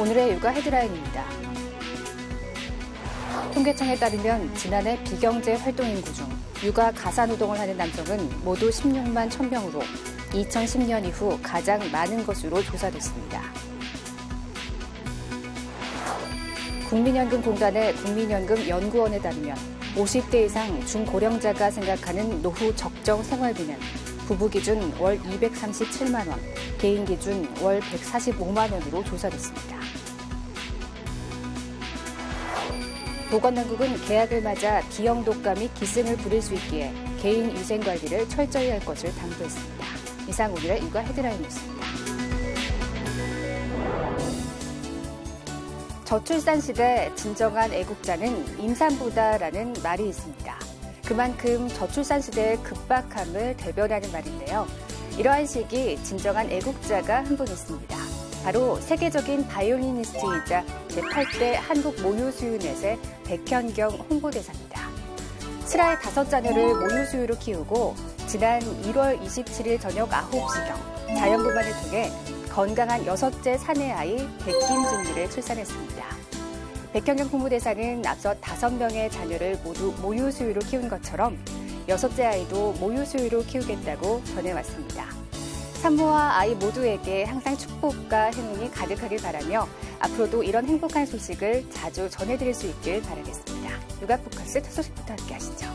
오늘의 육아 헤드라인입니다. 통계청에 따르면 지난해 비경제 활동 인구 중 육아 가사노동을 하는 남성은 모두 16만 1,000명으로 2010년 이후 가장 많은 것으로 조사됐습니다. 국민연금공단의 국민연금연구원에 따르면 50대 이상 중고령자가 생각하는 노후 적정 생활비는 부부 기준 월 237만 원, 개인 기준 월 145만 원으로 조사됐습니다. 보건당국은 개학을 맞아 비형 독감이 기승을 부릴 수 있기에 개인 위생 관리를 철저히 할 것을 당부했습니다. 이상 오늘의 육아 헤드라인이었습니다. 저출산 시대 진정한 애국자는 임산부다라는 말이 있습니다. 그만큼 저출산 시대의 급박함을 대변하는 말인데요. 이러한 시기 진정한 애국자가 한 분 있습니다. 바로 세계적인 바이올리니스트이자 제8대 한국 모유수유넷의 백현경 홍보대사입니다. 7할 5자녀를 모유수유로 키우고 지난 1월 27일 저녁 9시경 자연분만을 통해 건강한 6째 사내 아이 백김준기를 출산했습니다. 백현경 홍보대사는 앞서 5명의 자녀를 모두 모유수유로 키운 것처럼 6째 아이도 모유수유로 키우겠다고 전해왔습니다. 산모와 아이 모두에게 항상 축복과 행운이 가득하길 바라며 앞으로도 이런 행복한 소식을 자주 전해드릴 수 있길 바라겠습니다. 육아포커스 첫 소식부터 함께 하시죠.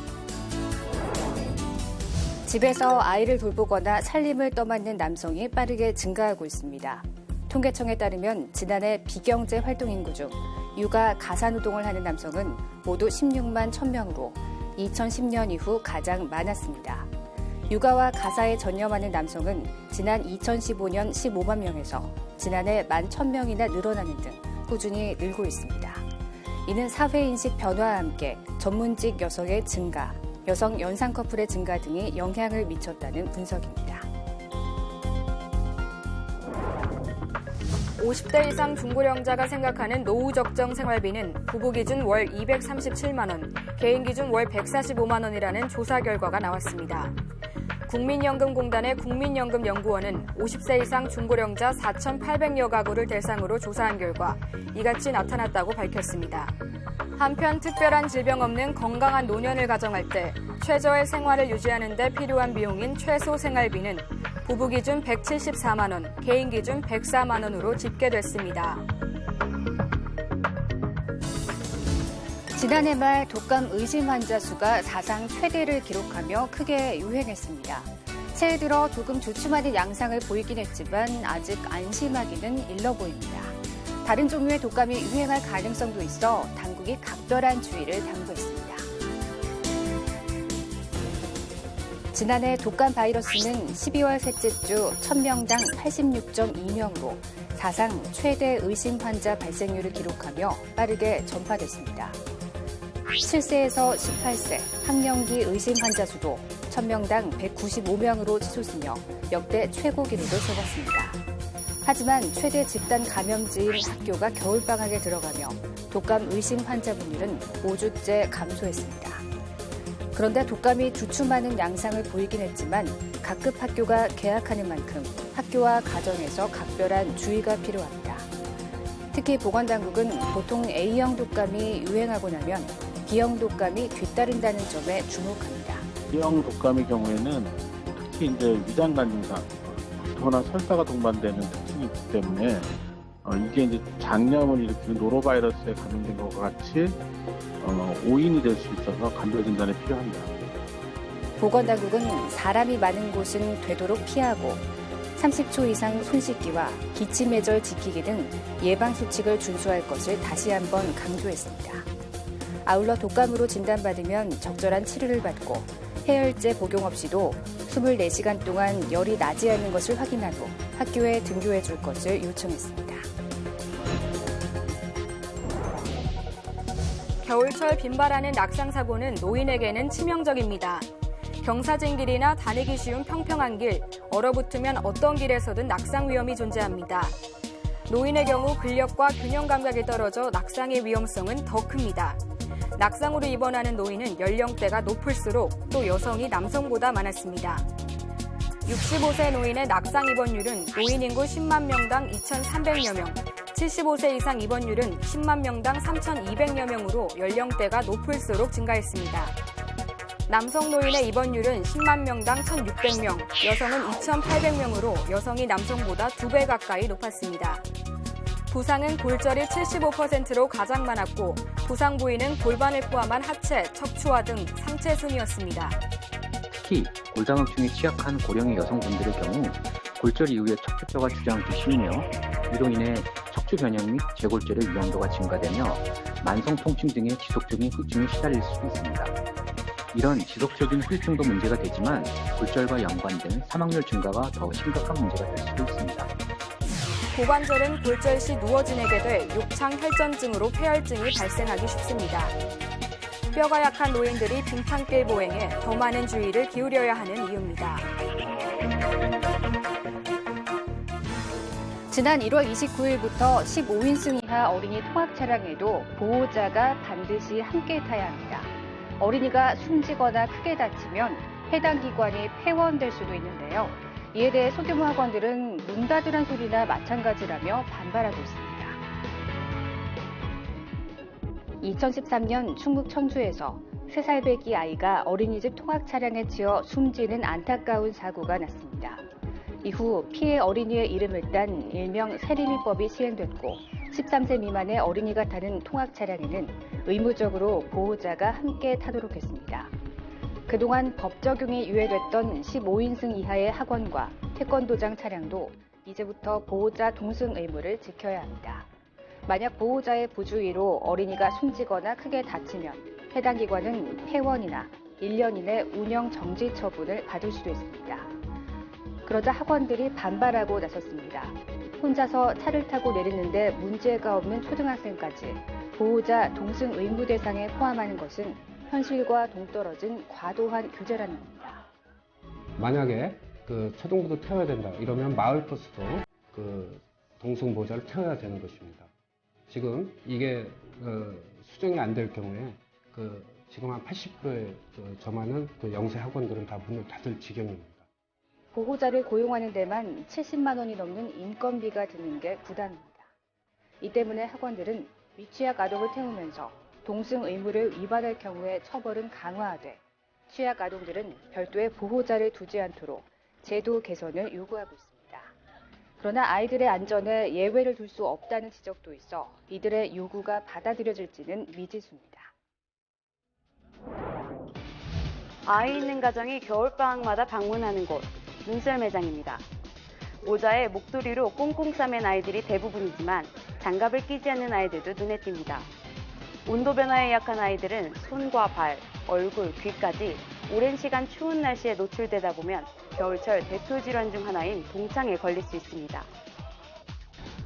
집에서 아이를 돌보거나 살림을 떠맡는 남성이 빠르게 증가하고 있습니다. 통계청에 따르면 지난해 비경제 활동 인구 중 육아 가사노동을 하는 남성은 모두 16만 1,000명으로 2010년 이후 가장 많았습니다. 육아와 가사에 전념하는 남성은 지난 2015년 15만 명에서 지난해 11,000명이나 늘어나는 등 꾸준히 늘고 있습니다. 이는 사회인식 변화와 함께 전문직 여성의 증가, 여성 연상 커플의 증가 등이 영향을 미쳤다는 분석입니다. 50대 이상 중고령자가 생각하는 노후 적정 생활비는 부부 기준 월 237만 원, 개인 기준 월 145만 원이라는 조사 결과가 나왔습니다. 국민연금공단의 국민연금연구원은 50세 이상 중고령자 4,800여 가구를 대상으로 조사한 결과 이같이 나타났다고 밝혔습니다. 한편 특별한 질병 없는 건강한 노년을 가정할 때 최저의 생활을 유지하는 데 필요한 비용인 최소 생활비는 부부 기준 174만 원, 개인 기준 104만 원으로 집계됐습니다. 지난해 말 독감 의심 환자 수가 사상 최대를 기록하며 크게 유행했습니다. 새해 들어 조금 주춤하는 양상을 보이긴 했지만 아직 안심하기는 일러 보입니다. 다른 종류의 독감이 유행할 가능성도 있어 당국이 각별한 주의를 당부했습니다. 지난해 독감 바이러스는 12월 셋째 주 1,000명당 86.2명으로 사상 최대 의심 환자 발생률을 기록하며 빠르게 전파됐습니다. 7세에서 18세 학령기 의심 환자 수도 1,000명당 195명으로 치솟으며 역대 최고 기록을 세웠습니다. 하지만 최대 집단 감염지인 학교가 겨울방학에 들어가며 독감 의심 환자 분율은 5주째 감소했습니다. 그런데 독감이 주춤하는 양상을 보이긴 했지만 각급 학교가 개학하는 만큼 학교와 가정에서 각별한 주의가 필요합니다. 특히 보건당국은 보통 A형 독감이 유행하고 나면 B형 독감이 뒤따른다는 점에 주목합니다. B형 독감의 경우에는 특히 이제 위장관 증상, 구토나 설사가 동반되는 특징이 있기 때문에 이게 이제 장염을 일으키는 노로바이러스에 감염된 것과 같이 오인이 될 수 있어서 감별 진단이 필요합니다. 보건당국은 사람이 많은 곳은 되도록 피하고 30초 이상 손 씻기와 기침 예절 지키기 등 예방 수칙을 준수할 것을 다시 한번 강조했습니다. 아울러 독감으로 진단받으면 적절한 치료를 받고 해열제 복용 없이도 24시간 동안 열이 나지 않는 것을 확인한 후 학교에 등교해 줄 것을 요청했습니다. 겨울철 빈발하는 낙상 사고는 노인에게는 치명적입니다. 경사진 길이나 다니기 쉬운 평평한 길, 얼어붙으면 어떤 길에서든 낙상 위험이 존재합니다. 노인의 경우 근력과 균형 감각이 떨어져 낙상의 위험성은 더 큽니다. 낙상으로 입원하는 노인은 연령대가 높을수록 또 여성이 남성보다 많았습니다. 65세 노인의 낙상 입원율은 노인 인구 10만 명당 2,300여 명, 75세 이상 입원율은 10만 명당 3,200여 명으로 연령대가 높을수록 증가했습니다. 남성 노인의 입원율은 10만 명당 1,600명, 여성은 2,800명으로 여성이 남성보다 2배 가까이 높았습니다. 부상은 골절이 75%로 가장 많았고 부상 부위는 골반을 포함한 하체, 척추와 등 상체 순이었습니다. 특히 골다공증에 취약한 고령의 여성분들의 경우 골절 이후에 척추뼈가 주저앉기 쉬우며 이로 인해 척추 변형 및 재골절의 위험도가 증가되며 만성 통증 등의 지속적인 후유증에 시달릴 수도 있습니다. 이런 지속적인 후유증도 문제가 되지만 골절과 연관된 사망률 증가가 더 심각한 문제가 될 수도 있습니다. 고관절은 골절 시 누워 지내게 돼 욕창 혈전증으로 폐혈증이 발생하기 쉽습니다. 뼈가 약한 노인들이 빙판길 보행에 더 많은 주의를 기울여야 하는 이유입니다. 지난 1월 29일부터 15인승 이하 어린이 통학 차량에도 보호자가 반드시 함께 타야 합니다. 어린이가 숨지거나 크게 다치면 해당 기관이 폐원될 수도 있는데요. 이에 대해 소규모 학원들은 문 닫으란 소리나 마찬가지라며 반발하고 있습니다. 2013년 충북 청주에서 3살 배기 아이가 어린이집 통학 차량에 치여 숨지는 안타까운 사고가 났습니다. 이후 피해 어린이의 이름을 딴 일명 세리미법이 시행됐고 13세 미만의 어린이가 타는 통학 차량에는 의무적으로 보호자가 함께 타도록 했습니다. 그동안 법 적용이 유예됐던 15인승 이하의 학원과 태권도장 차량도 이제부터 보호자 동승 의무를 지켜야 합니다. 만약 보호자의 부주의로 어린이가 숨지거나 크게 다치면 해당 기관은 폐원이나 1년 이내 운영 정지 처분을 받을 수도 있습니다. 그러자 학원들이 반발하고 나섰습니다. 혼자서 차를 타고 내리는데 문제가 없는 초등학생까지 보호자 동승 의무 대상에 포함하는 것은 현실과 동떨어진 과도한 규제라는 겁니다. 만약에 초등부도 태워야 된다 이러면 마을버스도 동승 보호자를 태워야 되는 것입니다. 지금 이게 수정이 안 될 경우에 지금 한 80%에 점하는 영세 학원들은 다 문을 닫을 지경입니다. 보호자를 고용하는 데만 70만 원이 넘는 인건비가 드는 게 부담입니다. 이 때문에 학원들은 미취학 아동을 태우면서 동승 의무를 위반할 경우에 처벌은 강화하되 취약 아동들은 별도의 보호자를 두지 않도록 제도 개선을 요구하고 있습니다. 그러나 아이들의 안전에 예외를 둘 수 없다는 지적도 있어 이들의 요구가 받아들여질지는 미지수입니다. 아이 있는 가정이 겨울방학마다 방문하는 곳, 눈썰 매장입니다. 모자에 목도리로 꽁꽁 싸맨 아이들이 대부분이지만 장갑을 끼지 않는 아이들도 눈에 띕니다. 온도 변화에 약한 아이들은 손과 발, 얼굴, 귀까지 오랜 시간 추운 날씨에 노출되다 보면 겨울철 대표 질환 중 하나인 동창에 걸릴 수 있습니다.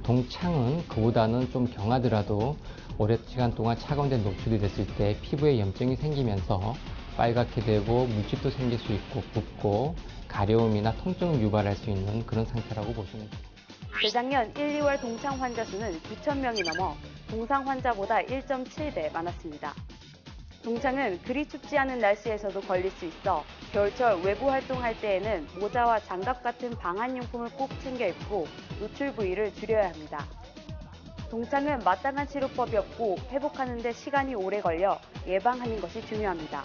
동창은 그보다는 좀 경하더라도 오랜 시간 동안 차가운 데 노출이 됐을 때 피부에 염증이 생기면서 빨갛게 되고 물집도 생길 수 있고 붓고 가려움이나 통증을 유발할 수 있는 그런 상태라고 보시면 됩니다. 재작년 1, 2월 동창 환자 수는 9,000명이 넘어 동상 환자보다 1.7배 많았습니다. 동창은 그리 춥지 않은 날씨에서도 걸릴 수 있어 겨울철 외부 활동할 때에는 모자와 장갑 같은 방한용품을 꼭 챙겨 입고 노출 부위를 줄여야 합니다. 동창은 마땅한 치료법이 없고 회복하는 데 시간이 오래 걸려 예방하는 것이 중요합니다.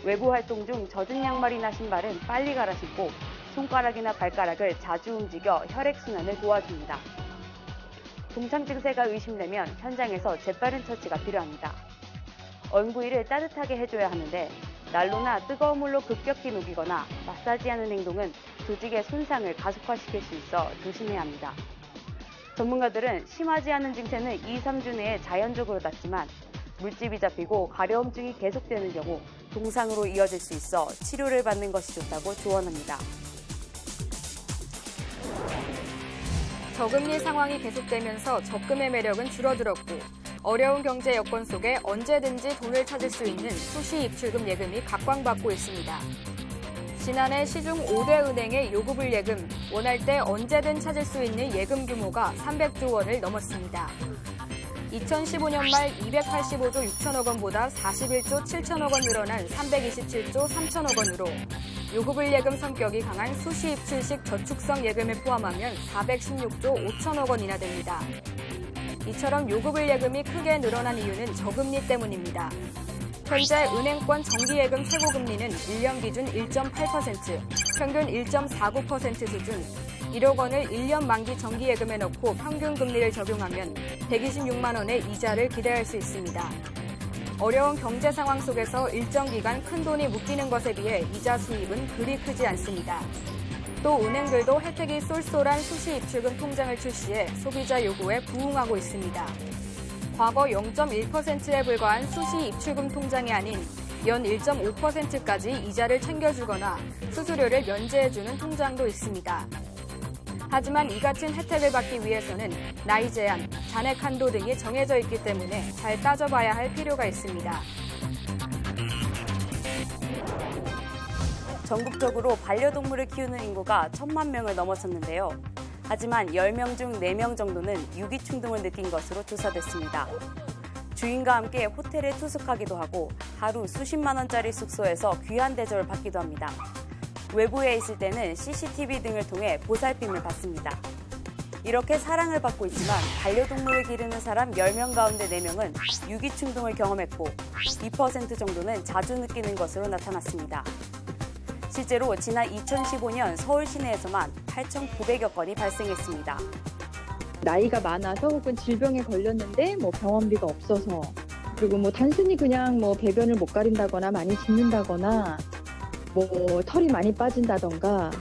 외부 활동 중 젖은 양말이나 신발은 빨리 갈아 신고 손가락이나 발가락을 자주 움직여 혈액순환을 도와줍니다. 동창 증세가 의심되면 현장에서 재빠른 처치가 필요합니다. 언 부위를 따뜻하게 해줘야 하는데 난로나 뜨거운 물로 급격히 녹이거나 마사지하는 행동은 조직의 손상을 가속화시킬 수 있어 조심해야 합니다. 전문가들은 심하지 않은 증세는 2, 3주 내에 자연적으로 낫지만 물집이 잡히고 가려움증이 계속되는 경우 동상으로 이어질 수 있어 치료를 받는 것이 좋다고 조언합니다. 저금리 상황이 계속되면서 적금의 매력은 줄어들었고 어려운 경제 여건 속에 언제든지 돈을 찾을 수 있는 수시 입출금 예금이 각광받고 있습니다. 지난해 시중 5대 은행의 요구불 예금, 원할 때 언제든 찾을 수 있는 예금 규모가 300조 원을 넘었습니다. 2015년 말 285조 6천억 원보다 41조 7천억 원 늘어난 327조 3천억 원으로 요구불 예금 성격이 강한 수시 입출식 저축성 예금을 포함하면 416조 5천억 원이나 됩니다. 이처럼 요구불 예금이 크게 늘어난 이유는 저금리 때문입니다. 현재 은행권 정기예금 최고금리는 1년 기준 1.8%, 평균 1.49% 수준, 1억 원을 1년 만기 정기예금에 넣고 평균 금리를 적용하면 126만 원의 이자를 기대할 수 있습니다. 어려운 경제 상황 속에서 일정 기간 큰 돈이 묶이는 것에 비해 이자 수입은 그리 크지 않습니다. 또 은행들도 혜택이 쏠쏠한 수시 입출금 통장을 출시해 소비자 요구에 부응하고 있습니다. 과거 0.1%에 불과한 수시 입출금 통장이 아닌 연 1.5%까지 이자를 챙겨주거나 수수료를 면제해주는 통장도 있습니다. 하지만 이 같은 혜택을 받기 위해서는 나이 제한, 잔액 한도 등이 정해져 있기 때문에 잘 따져봐야 할 필요가 있습니다. 전국적으로 반려동물을 키우는 인구가 1,000만 명을 넘어섰는데요. 하지만 10명 중 4명 정도는 유기충 등을 느낀 것으로 조사됐습니다. 주인과 함께 호텔에 투숙하기도 하고 하루 수십만 원짜리 숙소에서 귀한 대접을 받기도 합니다. 외부에 있을 때는 CCTV 등을 통해 보살핌을 받습니다. 이렇게 사랑을 받고 있지만 반려동물을 기르는 사람 10명 가운데 4명은 유기충 등을 경험했고 2% 정도는 자주 느끼는 것으로 나타났습니다. 실제로 지난 2015년 서울 시내에서만 8,900여 건이 발생했습니다. 나이가 많아서 혹은 질병에 걸렸는데 병원비가 없어서 그리고 단순히 그냥 배변을 못 가린다거나 많이 짖는다거나 털이 많이 빠진다던가.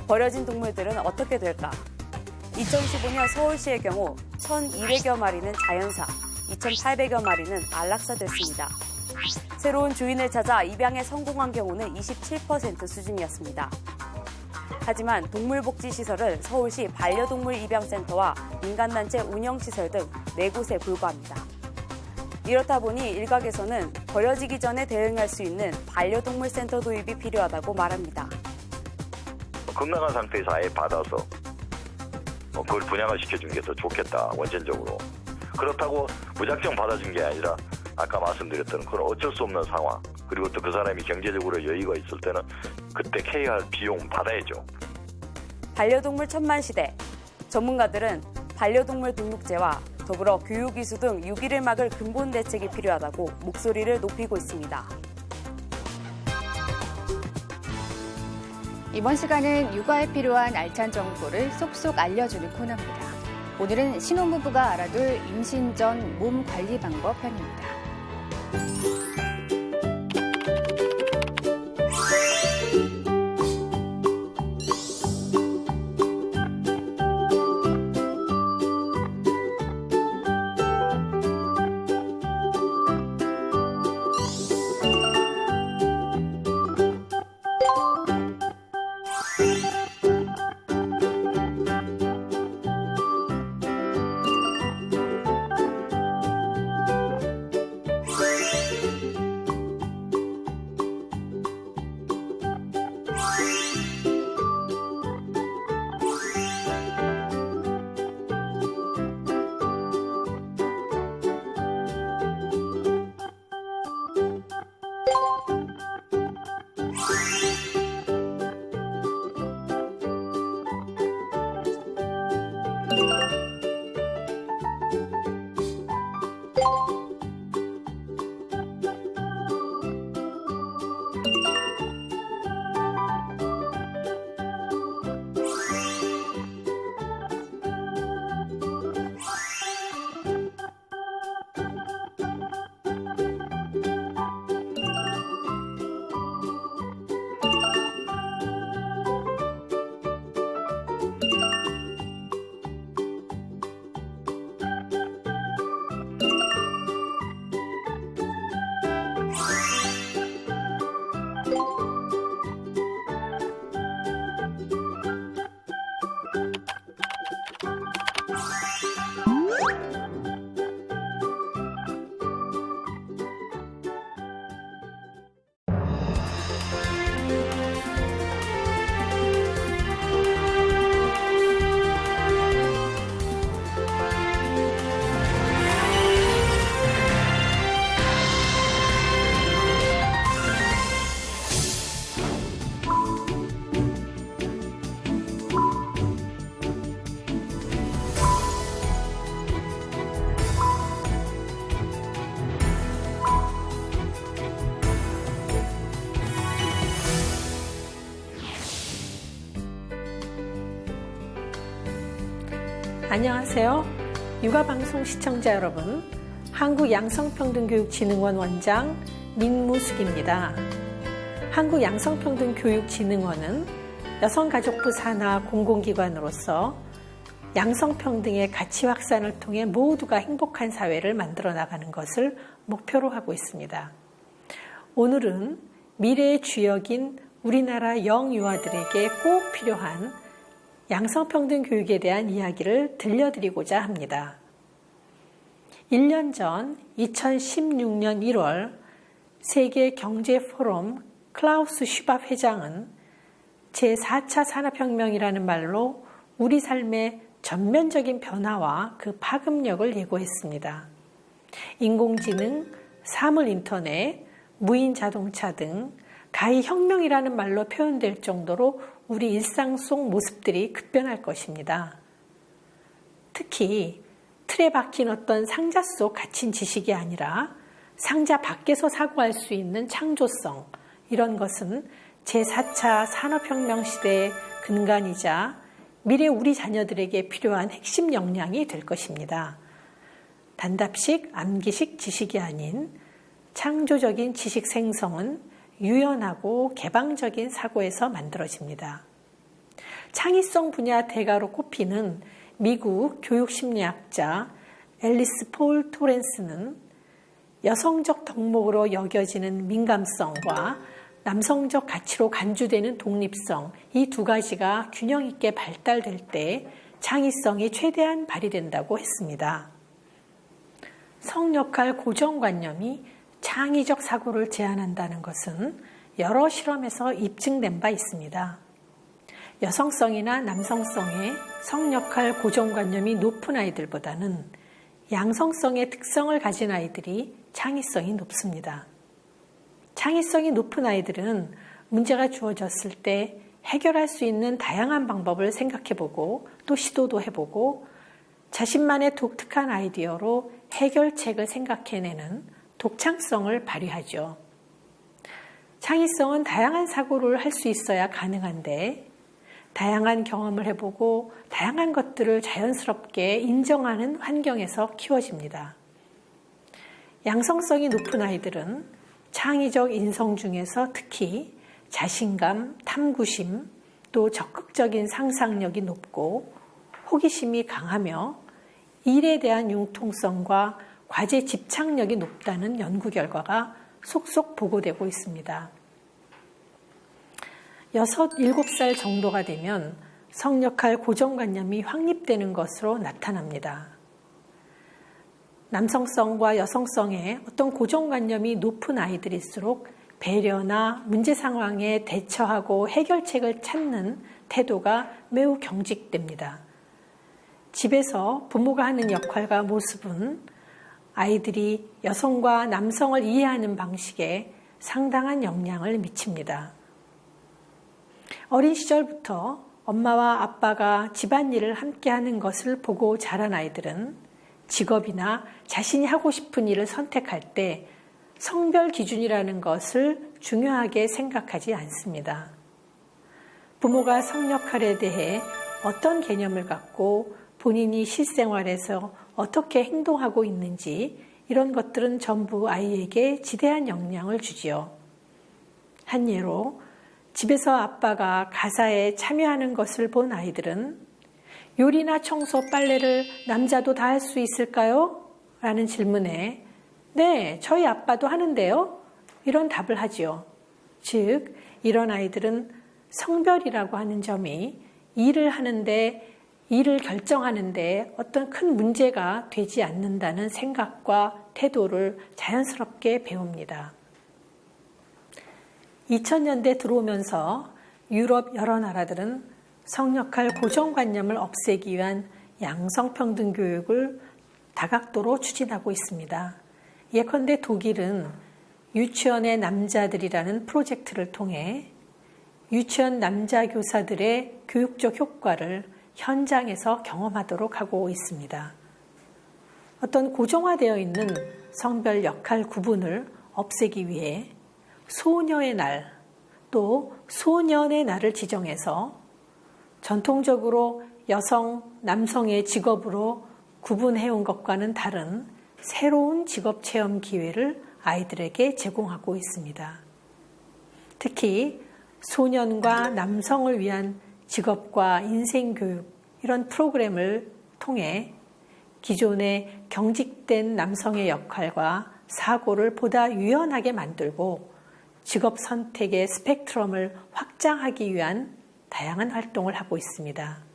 버려진 동물들은 어떻게 될까? 2015년 서울시의 경우 1,200여 마리는 자연사, 2,800여 마리는 안락사됐습니다. 새로운 주인을 찾아 입양에 성공한 경우는 27% 수준이었습니다. 하지만 동물복지시설은 서울시 반려동물 입양센터와 민간단체 운영시설 등 4곳에 불과합니다. 이렇다 보니 일각에서는 버려지기 전에 대응할 수 있는 반려동물 센터 도입이 필요하다고 말합니다. 건강한 상태에서 아예 받아서 그걸 분양을 시켜준 게 더 좋겠다, 원천적으로. 그렇다고 무작정 받아준 게 아니라 아까 말씀드렸던 그런 어쩔 수 없는 상황, 그리고 또 그 사람이 경제적으로 여유가 있을 때는 그때 케어할 비용 받아야죠. 반려동물 천만 시대. 전문가들은 반려동물 등록제와 더불어 교육 이수 등 유기를 막을 근본 대책이 필요하다고 목소리를 높이고 있습니다. 이번 시간은 육아에 필요한 알찬 정보를 쏙쏙 알려주는 코너입니다. 오늘은 신혼부부가 알아둘 임신 전 몸 관리 방법 편입니다. 안녕하세요. 육아방송 시청자 여러분, 한국양성평등교육진흥원 원장 민무숙입니다. 한국양성평등교육진흥원은 여성가족부 산하 공공기관으로서 양성평등의 가치 확산을 통해 모두가 행복한 사회를 만들어 나가는 것을 목표로 하고 있습니다. 오늘은 미래의 주역인 우리나라 영유아들에게 꼭 필요한 양성평등 교육에 대한 이야기를 들려드리고자 합니다. 1년 전 2016년 1월 세계경제포럼 클라우스 슈밥 회장은 제4차 산업혁명이라는 말로 우리 삶의 전면적인 변화와 그 파급력을 예고했습니다. 인공지능, 사물인터넷, 무인자동차 등 가히 혁명이라는 말로 표현될 정도로 우리 일상 속 모습들이 급변할 것입니다. 특히 틀에 박힌 어떤 상자 속 갇힌 지식이 아니라 상자 밖에서 사고할 수 있는 창조성, 이런 것은 제4차 산업혁명 시대의 근간이자 미래 우리 자녀들에게 필요한 핵심 역량이 될 것입니다. 단답식, 암기식 지식이 아닌 창조적인 지식 생성은 유연하고 개방적인 사고에서 만들어집니다. 창의성 분야 대가로 꼽히는 미국 교육심리학자 앨리스 폴 토렌스는 여성적 덕목으로 여겨지는 민감성과 남성적 가치로 간주되는 독립성, 이 두 가지가 균형 있게 발달될 때 창의성이 최대한 발휘된다고 했습니다. 성역할 고정관념이 창의적 사고를 제한한다는 것은 여러 실험에서 입증된 바 있습니다. 여성성이나 남성성의 성역할 고정관념이 높은 아이들보다는 양성성의 특성을 가진 아이들이 창의성이 높습니다. 창의성이 높은 아이들은 문제가 주어졌을 때 해결할 수 있는 다양한 방법을 생각해보고 또 시도도 해보고 자신만의 독특한 아이디어로 해결책을 생각해내는 독창성을 발휘하죠. 창의성은 다양한 사고를 할 수 있어야 가능한데 다양한 경험을 해보고 다양한 것들을 자연스럽게 인정하는 환경에서 키워집니다. 양성성이 높은 아이들은 창의적 인성 중에서 특히 자신감, 탐구심, 또 적극적인 상상력이 높고 호기심이 강하며 일에 대한 융통성과 과제 집착력이 높다는 연구 결과가 속속 보고되고 있습니다. 6, 7살 정도가 되면 성역할 고정관념이 확립되는 것으로 나타납니다. 남성성과 여성성의 어떤 고정관념이 높은 아이들일수록 배려나 문제 상황에 대처하고 해결책을 찾는 태도가 매우 경직됩니다. 집에서 부모가 하는 역할과 모습은 아이들이 여성과 남성을 이해하는 방식에 상당한 영향을 미칩니다. 어린 시절부터 엄마와 아빠가 집안일을 함께 하는 것을 보고 자란 아이들은 직업이나 자신이 하고 싶은 일을 선택할 때 성별 기준이라는 것을 중요하게 생각하지 않습니다. 부모가 성역할에 대해 어떤 개념을 갖고 본인이 실생활에서 어떻게 행동하고 있는지 이런 것들은 전부 아이에게 지대한 영향을 주지요. 한 예로 집에서 아빠가 가사에 참여하는 것을 본 아이들은 요리나 청소, 빨래를 남자도 다 할 수 있을까요? 라는 질문에 네, 저희 아빠도 하는데요. 이런 답을 하지요. 즉, 이런 아이들은 성별이라고 하는 점이 일을 결정하는데 어떤 큰 문제가 되지 않는다는 생각과 태도를 자연스럽게 배웁니다. 2000년대 들어오면서 유럽 여러 나라들은 성역할 고정관념을 없애기 위한 양성평등 교육을 다각도로 추진하고 있습니다. 예컨대 독일은 유치원의 남자들이라는 프로젝트를 통해 유치원 남자 교사들의 교육적 효과를 현장에서 경험하도록 하고 있습니다. 어떤 고정화되어 있는 성별 역할 구분을 없애기 위해 소녀의 날, 또 소년의 날을 지정해서 전통적으로 여성, 남성의 직업으로 구분해온 것과는 다른 새로운 직업 체험 기회를 아이들에게 제공하고 있습니다. 특히 소년과 남성을 위한 직업과 인생교육 이런 프로그램을 통해 기존의 경직된 남성의 역할과 사고를 보다 유연하게 만들고 직업 선택의 스펙트럼을 확장하기 위한 다양한 활동을 하고 있습니다.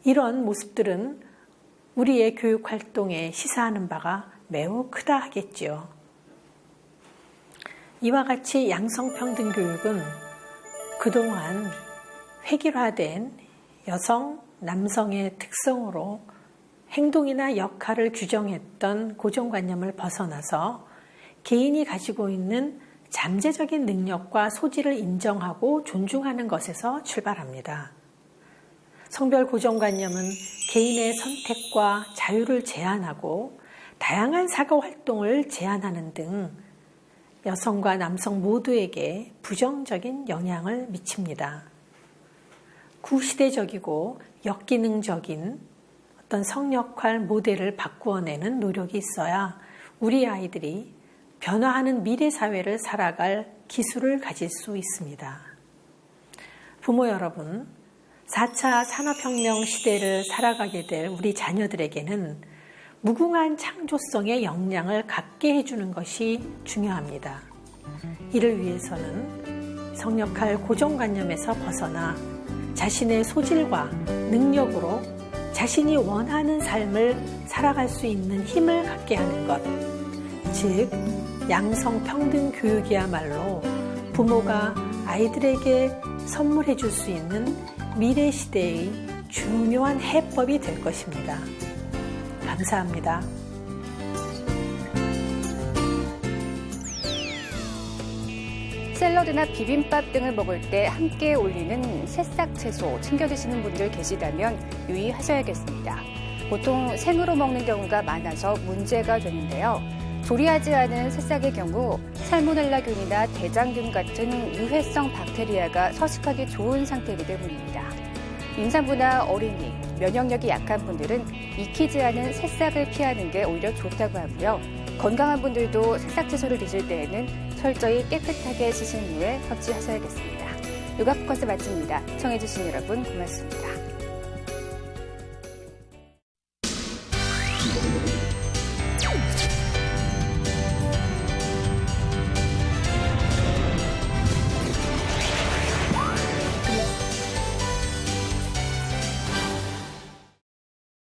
이런 모습들은 우리의 교육 활동에 시사하는 바가 매우 크다 하겠지요. 이와 같이 양성평등 교육은 그동안 획일화된 여성, 남성의 특성으로 행동이나 역할을 규정했던 고정관념을 벗어나서 개인이 가지고 있는 잠재적인 능력과 소질을 인정하고 존중하는 것에서 출발합니다. 성별 고정관념은 개인의 선택과 자유를 제한하고 다양한 사고 활동을 제한하는 등 여성과 남성 모두에게 부정적인 영향을 미칩니다. 구시대적이고 역기능적인 어떤 성역할 모델을 바꾸어내는 노력이 있어야 우리 아이들이 변화하는 미래 사회를 살아갈 기술을 가질 수 있습니다. 부모 여러분, 4차 산업혁명 시대를 살아가게 될 우리 자녀들에게는 무궁한 창조성의 역량을 갖게 해주는 것이 중요합니다. 이를 위해서는 성역할 고정관념에서 벗어나 자신의 소질과 능력으로 자신이 원하는 삶을 살아갈 수 있는 힘을 갖게 하는 것, 즉 양성평등 교육이야말로 부모가 아이들에게 선물해 줄 수 있는 미래 시대의 중요한 해법이 될 것입니다. 감사합니다. 샐러드나 비빔밥 등을 먹을 때 함께 올리는 새싹 채소 챙겨 드시는 분들 계시다면 유의하셔야겠습니다. 보통 생으로 먹는 경우가 많아서 문제가 되는데요. 조리하지 않은 새싹의 경우 살모넬라균이나 대장균 같은 유해성 박테리아가 서식하기 좋은 상태이기 때문입니다. 임산부나 어린이, 면역력이 약한 분들은 익히지 않은 새싹을 피하는 게 오히려 좋다고 하고요. 건강한 분들도 새싹 채소를 드실 때에는 철저히 깨끗하게 씻은 후에 섭취하셔야겠습니다. 육아 포커스 마칩니다. 청해주신 여러분 고맙습니다.